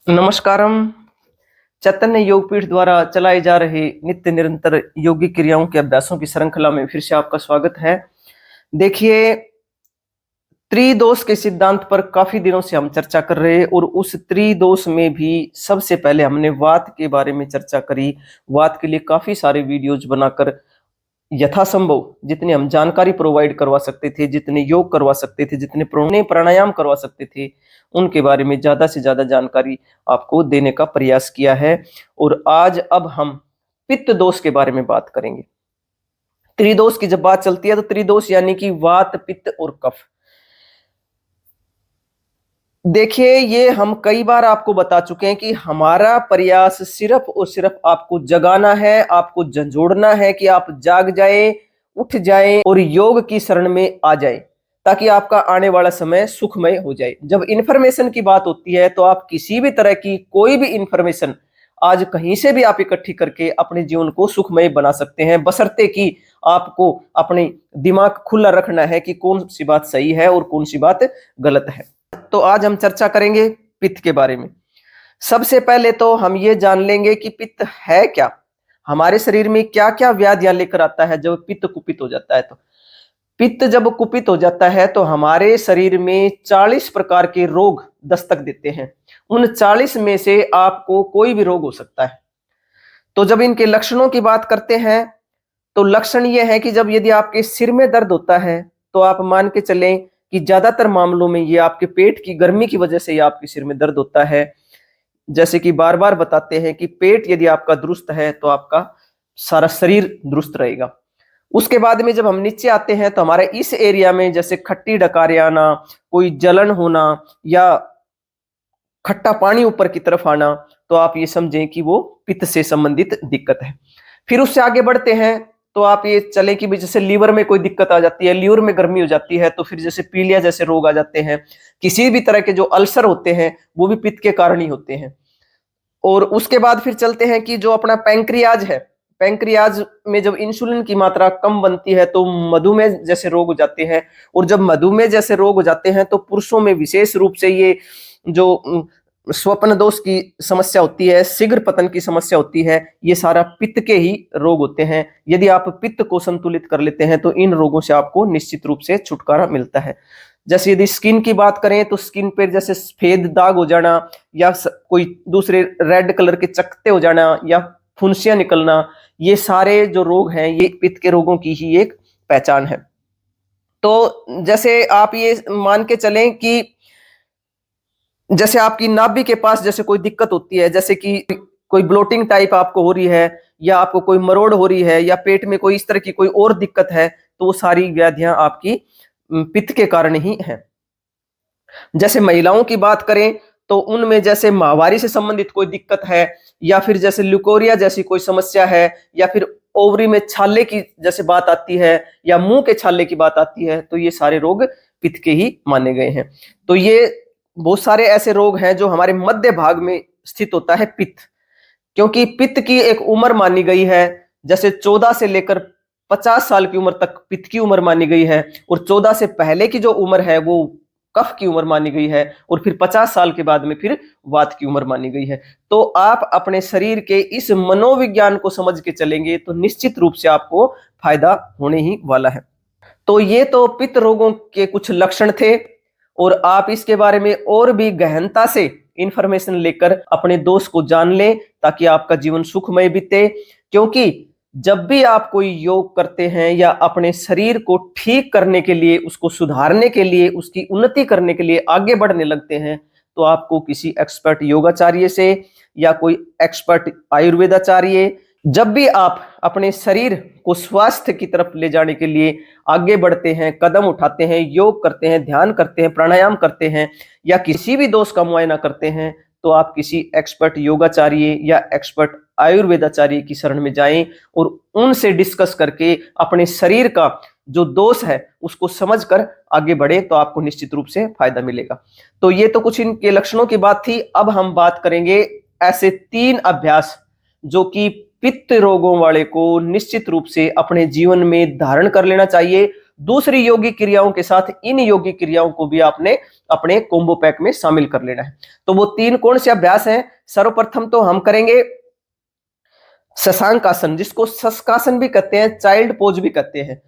नमस्कारम। चैतन्य योगपीठ द्वारा चलाए जा रहे नित्य निरंतर योगिक क्रियाओं के अभ्यासों की श्रृंखला में फिर से आपका स्वागत है। देखिए, त्रिदोष के सिद्धांत पर काफी दिनों से हम चर्चा कर रहे हैं और उस त्रिदोष में भी सबसे पहले हमने वात के बारे में चर्चा करी। वात के लिए काफी सारे वीडियोज बनाकर यथासंभव जितनी हम जानकारी प्रोवाइड करवा सकते थे, जितने योग करवा सकते थे, जितने प्राणायाम करवा सकते थे, उनके बारे में ज्यादा से ज्यादा जानकारी आपको देने का प्रयास किया है। और आज अब हम पित्त दोष के बारे में बात करेंगे। त्रिदोष की जब बात चलती है तो त्रिदोष यानी कि वात, पित्त और कफ। देखिए, ये हम कई बार आपको बता चुके हैं कि हमारा प्रयास सिर्फ और सिर्फ आपको जगाना है, आपको झंझोड़ना है कि आप जाग जाएं, उठ जाएं और योग की शरण में आ जाएं, ताकि आपका आने वाला समय सुखमय हो जाए। जब इंफॉर्मेशन की बात होती है तो आप किसी भी तरह की कोई भी इंफॉर्मेशन आज कहीं से भी आप इकट्ठी करके अपने जीवन को सुखमय बना सकते हैं, बशर्ते कि आपको अपने दिमाग खुला रखना है कि कौन सी बात सही है और कौन सी बात गलत है। तो आज हम चर्चा करेंगे पित्त के बारे में। सबसे पहले तो हम ये जान लेंगे कि पित्त है क्या, हमारे शरीर में क्या क्या व्याधियां लेकर आता है जब पित्त कुपित हो जाता है। तो पित्त जब कुपित हो जाता है तो हमारे शरीर में 40 प्रकार के रोग दस्तक देते हैं। उन 40 में से आपको कोई भी रोग हो सकता है। तो जब इनके लक्षणों की बात करते हैं तो लक्षण ये है कि जब यदि आपके सिर में दर्द होता है तो आप मान के चलें कि ज्यादातर मामलों में ये आपके पेट की गर्मी की वजह से ये आपके सिर में दर्द होता है। जैसे कि बार बार बताते हैं कि पेट यदि आपका दुरुस्त है तो आपका सारा शरीर दुरुस्त रहेगा। उसके बाद में जब हम नीचे आते हैं तो हमारे इस एरिया में जैसे खट्टी डकारें आना, कोई जलन होना या खट्टा पानी ऊपर की तरफ आना, तो आप ये समझें कि वो पित्त से संबंधित दिक्कत है। फिर उससे आगे बढ़ते हैं तो आप ये चले कि जैसे लीवर में कोई दिक्कत आ जाती है, लीवर में गर्मी हो जाती है, तो फिर जैसे पीलिया जैसे रोग आ जाते हैं। किसी भी तरह के जो अल्सर होते हैं वो भी पित्त के कारण ही होते हैं। और उसके बाद फिर चलते हैं कि जो अपना पैंक्रियाज है, पैंक्रियाज में जब इंसुलिन की मात्रा कम बनती है तो मधुमेह जैसे रोग हो जाते हैं। और जब मधुमेह जैसे रोग हो जाते हैं तो पुरुषों में विशेष रूप से ये जो स्वप्न दोष की समस्या होती है, शीघ्र पतन की समस्या होती है, ये सारा पित्त के ही रोग होते हैं। यदि आप पित्त को संतुलित कर लेते हैं तो इन रोगों से आपको निश्चित रूप से छुटकारा मिलता है। जैसे यदि स्किन की बात करें तो स्किन पे जैसे सफेद दाग हो जाना या कोई दूसरे रेड कलर के चकत्ते हो जाना या फुंसियां निकलना, ये सारे जो रोग हैं ये पित्त के रोगों की ही एक पहचान है। तो जैसे आप ये मान के चलें कि जैसे आपकी नाभि के पास जैसे कोई दिक्कत होती है, जैसे कि कोई ब्लोटिंग टाइप आपको हो रही है या आपको कोई मरोड़ हो रही है या पेट में कोई इस तरह की कोई और दिक्कत है, तो वो सारी व्याधियां आपकी पित्त के कारण ही हैं। जैसे महिलाओं की बात करें तो उनमें जैसे माहवारी से संबंधित कोई दिक्कत है या फिर जैसे ल्यूकोरिया जैसी कोई समस्या है या फिर ओवरी में छाले की जैसे बात आती है या मुंह के छाले की बात आती है, तो ये सारे रोग पित्त के ही माने गए हैं। तो ये बहुत सारे ऐसे रोग हैं जो हमारे मध्य भाग में स्थित होता है पित्त, क्योंकि पित्त की एक उम्र मानी गई है। जैसे 14 से लेकर 50 साल की उम्र तक पित्त की उम्र मानी गई है और 14 से पहले की जो उम्र है वो कफ की उम्र मानी गई है और फिर 50 साल के बाद में फिर वात की उम्र मानी गई है। तो आप अपने शरीर के इस मनोविज्ञान को समझ के चलेंगे तो निश्चित रूप से आपको फायदा होने ही वाला है। तो ये तो पित्त रोगों के कुछ लक्षण थे और आप इसके बारे में और भी गहनता से इंफॉर्मेशन लेकर अपने दोस्त को जान लें ताकि आपका जीवन सुखमय बीते। क्योंकि जब भी आप कोई योग करते हैं या अपने शरीर को ठीक करने के लिए, उसको सुधारने के लिए, उसकी उन्नति करने के लिए आगे बढ़ने लगते हैं, तो आपको किसी एक्सपर्ट योगाचार्य से या कोई एक्सपर्ट आयुर्वेदाचार्य, जब भी आप अपने शरीर को स्वास्थ्य की तरफ ले जाने के लिए आगे बढ़ते हैं, कदम उठाते हैं, योग करते हैं, ध्यान करते हैं, प्राणायाम करते हैं या किसी भी दोष का मुआयना करते हैं, तो आप किसी एक्सपर्ट योगाचार्य या एक्सपर्ट आयुर्वेदाचार्य की शरण में जाएं और उनसे डिस्कस करके अपने शरीर का जो दोष है उसको समझकर आगे बढ़े, तो आपको निश्चित रूप से फायदा मिलेगा। तो ये तो कुछ इनके लक्षणों की बात थी। अब हम बात करेंगे ऐसे 3 अभ्यास जो कि पित्त रोगों वाले को निश्चित रूप से अपने जीवन में धारण कर लेना चाहिए दूसरी योगिक क्रियाओं के साथ इन योगिक क्रियाओं को भी आपने अपने कोम्बो पैक में शामिल कर लेना है। तो वो 3 कौन से अभ्यास हैं? सर्वप्रथम तो हम करेंगे शशांक आसन, जिसको शशकासन भी कहते हैं, चाइल्ड पोज भी कहते हैं।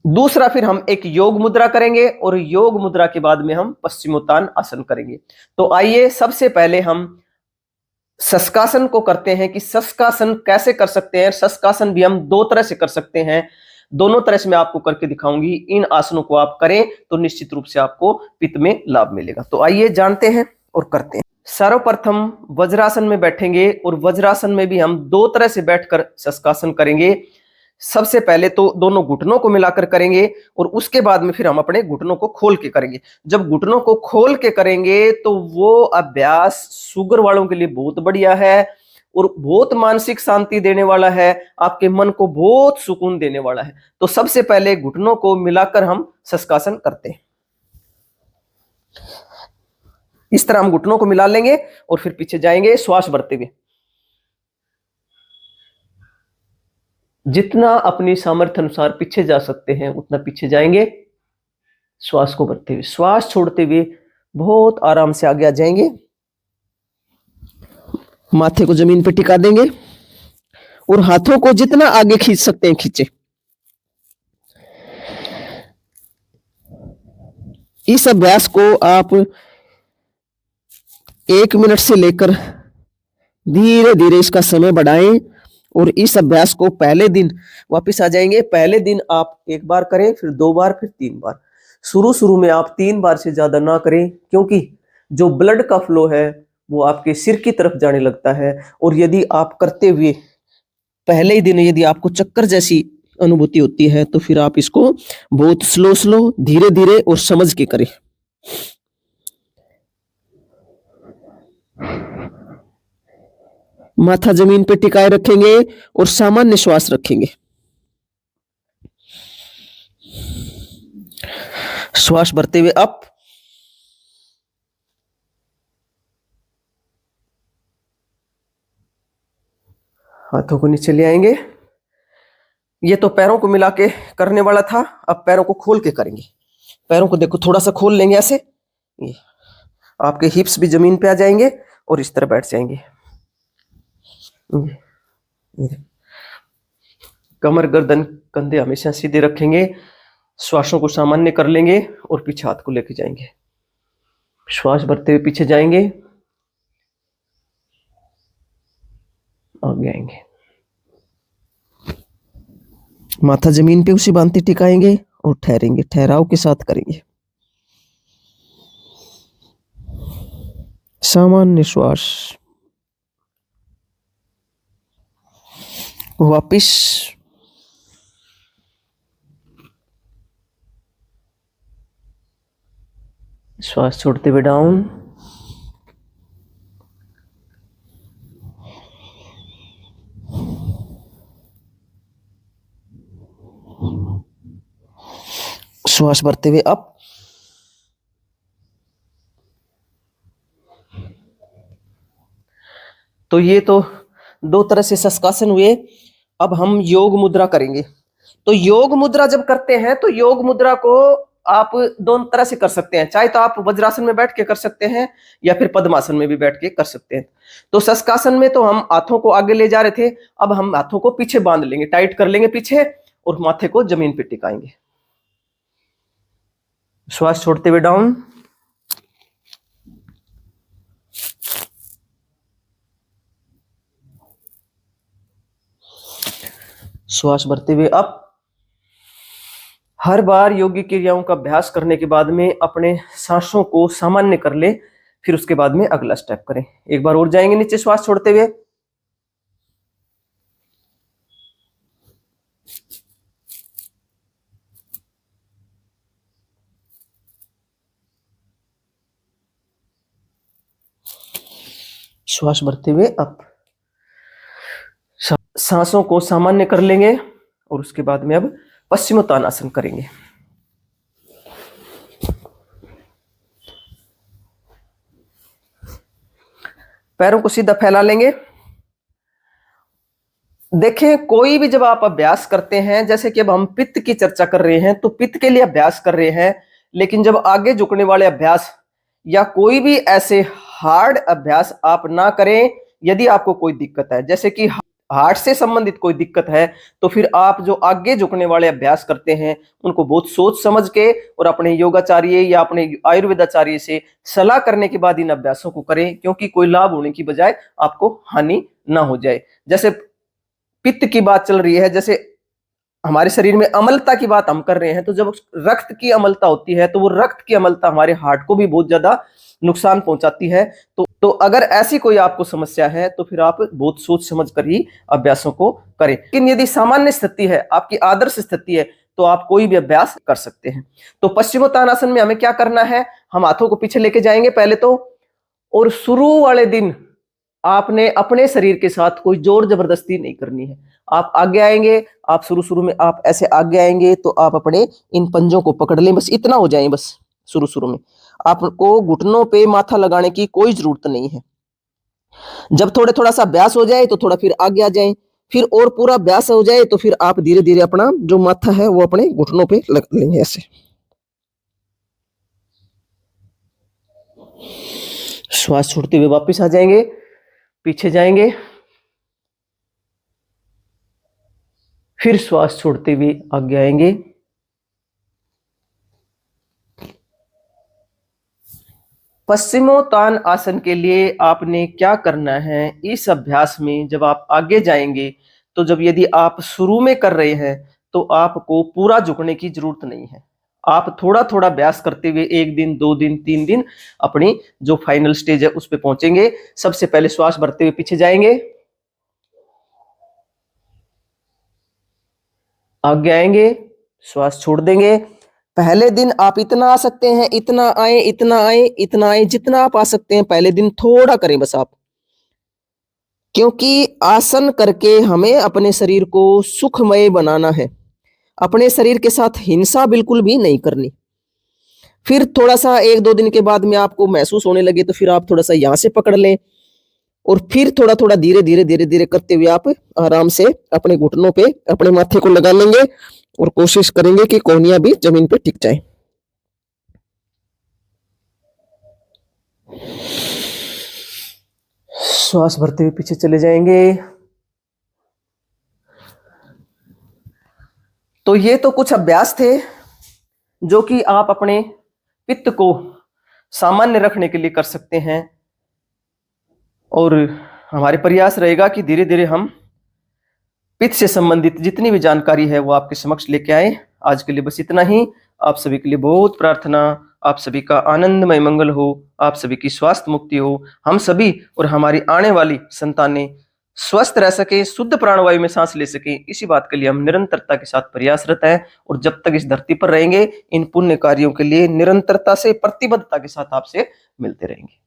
दूसरा फिर हम एक योग मुद्रा करेंगे और योग मुद्रा के बाद में हम पश्चिमोत्तान आसन करेंगे। तो आइए सबसे पहले हम शशकासन को करते हैं कि शशकासन कैसे कर सकते हैं। शशकासन भी हम 2 तरह से कर सकते हैं, दोनों तरह से मैं आपको करके दिखाऊंगी। इन आसनों को आप करें तो निश्चित रूप से आपको पित्त में लाभ मिलेगा। तो आइए जानते हैं और करते हैं। सर्वप्रथम वज्रासन में बैठेंगे और वज्रासन में भी हम 2 तरह से बैठकर शशकासन करेंगे। सबसे पहले तो दोनों घुटनों को मिलाकर करेंगे और उसके बाद में फिर हम अपने घुटनों को खोल के करेंगे। जब घुटनों को खोल के करेंगे तो वो अभ्यास शुगर वालों के लिए बहुत बढ़िया है और बहुत मानसिक शांति देने वाला है, आपके मन को बहुत सुकून देने वाला है। तो सबसे पहले घुटनों को मिलाकर हम शशकासन करते हैं। इस तरह हम घुटनों को मिला लेंगे और फिर पीछे जाएंगे श्वास भरते हुए। जितना अपनी सामर्थ्य अनुसार पीछे जा सकते हैं उतना पीछे जाएंगे, श्वास को भरते हुए। श्वास छोड़ते हुए बहुत आराम से आगे आ जाएंगे, माथे को जमीन पर टिका देंगे और हाथों को जितना आगे खींच सकते हैं खींचे। इस अभ्यास को आप 1 मिनट से लेकर धीरे धीरे इसका समय बढ़ाएं और इस अभ्यास को पहले दिन वापस आ जाएंगे। पहले दिन आप 1 बार करें, फिर 2 बार, फिर 3 बार। शुरू में आप 3 बार से ज्यादा ना करें, क्योंकि जो ब्लड का फ्लो है वो आपके सिर की तरफ जाने लगता है और यदि आप करते हुए पहले ही दिन यदि आपको चक्कर जैसी अनुभूति होती है तो फिर आप इसको बहुत स्लो धीरे धीरे और समझ के करें। माथा जमीन पे टिकाए रखेंगे और सामान्य श्वास रखेंगे। श्वास भरते हुए अप, हाथों को नीचे ले आएंगे। ये तो पैरों को मिला के करने वाला था, अब पैरों को खोल के करेंगे। पैरों को देखो थोड़ा सा खोल लेंगे ऐसे, ये आपके हिप्स भी जमीन पे आ जाएंगे और इस तरह बैठ जाएंगे। कमर गर्दन कंधे हमेशा सीधे रखेंगे, श्वासों को सामान्य कर लेंगे और पीछे हाथ को लेके जाएंगे। श्वास भरते हुए पीछे जाएंगे, आगे आएंगे। माथा जमीन पे उसी भांति टिकाएंगे और ठहरेंगे, ठहराव के साथ करेंगे। सामान्य श्वास, वापिस श्वास छोड़ते हुए डाउन, श्वास भरते हुए अप, तो ये तो 2 तरह से शशकासन हुए। अब हम योग मुद्रा करेंगे। तो योग मुद्रा जब करते हैं तो योग मुद्रा को आप 2 तरह से कर सकते हैं, चाहे तो आप वज्रासन में बैठ के कर सकते हैं या फिर पद्मासन में भी बैठ के कर सकते हैं। तो शशकासन में तो हम हाथों को आगे ले जा रहे थे, अब हम हाथों को पीछे बांध लेंगे, टाइट कर लेंगे पीछे और माथे को जमीन पे टिकाएंगे। श्वास छोड़ते हुए डाउन, श्वास भरते हुए अप। हर बार योगिक क्रियाओं का अभ्यास करने के बाद में अपने सांसों को सामान्य कर ले, फिर उसके बाद में अगला स्टेप करें। एक बार और जाएंगे नीचे श्वास छोड़ते हुए, श्वास भरते हुए अप। सांसों को सामान्य कर लेंगे और उसके बाद में अब पश्चिमोत्तानासन करेंगे। पैरों को सीधा फैला लेंगे, देखें, कोई भी जब आप अभ्यास करते हैं, जैसे कि अब हम पित्त की चर्चा कर रहे हैं, तो पित्त के लिए अभ्यास कर रहे हैं, लेकिन जब आगे झुकने वाले अभ्यास या कोई भी ऐसे हार्ड अभ्यास आप ना करें, यदि आपको कोई दिक्कत है, जैसे कि हार्ट से संबंधित कोई दिक्कत है, तो फिर आप जो आगे झुकने वाले अभ्यास करते हैं उनको बहुत सोच समझ के और अपने योगाचार्य या अपने आयुर्वेदाचार्य से सलाह करने के बाद इन अभ्यासों को करें, क्योंकि कोई लाभ होने की बजाय आपको हानि ना हो जाए। जैसे पित्त की बात चल रही है, जैसे हमारे शरीर में अम्लता की बात हम कर रहे हैं, तो जब रक्त की अम्लता होती है तो वो रक्त की अम्लता हमारे हार्ट को भी बहुत ज्यादा नुकसान पहुंचाती है। तो अगर ऐसी कोई आपको समस्या है तो फिर आप बहुत सोच समझ कर ही अभ्यासों को करें। लेकिन यदि सामान्य स्थिति है, आपकी आदर्श स्थिति है, तो आप कोई भी अभ्यास कर सकते हैं। तो पश्चिमोत्तानासन में हमें क्या करना है, हम हाथों को पीछे लेके जाएंगे पहले तो, और शुरू वाले दिन आपने अपने शरीर के साथ कोई जोर जबरदस्ती नहीं करनी है। आप आगे आएंगे, आप शुरू में आप ऐसे आगे आएंगे तो आप अपने इन पंजों को पकड़ लें, बस इतना हो जाए। बस शुरू में आपको घुटनों पे माथा लगाने की कोई जरूरत नहीं है। जब थोड़ा सा अभ्यास हो जाए तो थोड़ा फिर आगे आ जाए, फिर और पूरा अभ्यास हो जाए तो फिर आप धीरे धीरे अपना जो माथा है वो अपने घुटनों पे लग लेंगे ऐसे। श्वास छोड़ते हुए वापस आ जाएंगे, पीछे जाएंगे, फिर श्वास छोड़ते हुए आगे आएंगे। पश्चिमोत्तान आसन के लिए आपने क्या करना है, इस अभ्यास में जब आप आगे जाएंगे, तो जब यदि आप शुरू में कर रहे हैं तो आपको पूरा झुकने की जरूरत नहीं है। आप थोड़ा थोड़ा अभ्यास करते हुए 1 दिन 2 दिन 3 दिन अपनी जो फाइनल स्टेज है उस पे पहुंचेंगे। सबसे पहले श्वास भरते हुए पीछे जाएंगे, आगे आएंगे, श्वास छोड़ देंगे। पहले दिन आप इतना आ सकते हैं, इतना आए, इतना आए, इतना आए, जितना आप आ सकते हैं पहले दिन थोड़ा करें बस आप, क्योंकि आसन करके हमें अपने शरीर को सुखमय बनाना है। अपने शरीर के साथ हिंसा बिल्कुल भी नहीं करनी। फिर थोड़ा सा 1-2 दिन के बाद में आपको महसूस होने लगे तो फिर आप थोड़ा सा यहां से पकड़ लें, और फिर थोड़ा थोड़ा धीरे धीरे करते हुए आप आराम से अपने घुटनों पे अपने माथे को लगा लेंगे और कोशिश करेंगे कि कोहनियां भी जमीन पे टिक जाए। श्वास भरते हुए पीछे चले जाएंगे। तो ये तो कुछ अभ्यास थे जो कि आप अपने पित्त को सामान्य रखने के लिए कर सकते हैं, और हमारे प्रयास रहेगा कि धीरे धीरे हम पित्त से संबंधित जितनी भी जानकारी है वो आपके समक्ष लेके आए। आज के लिए बस इतना ही। आप सभी के लिए बहुत प्रार्थना, आप सभी का आनंदमय मंगल हो, आप सभी की स्वास्थ्य मुक्ति हो, हम सभी और हमारी आने वाली संतानें स्वस्थ रह सके, शुद्ध प्राणवायु में सांस ले सके, इसी बात के लिए हम निरंतरता के साथ प्रयासरत हैं। और जब तक इस धरती पर रहेंगे इन पुण्य कार्यों के लिए निरंतरता से प्रतिबद्धता के साथ आपसे मिलते रहेंगे।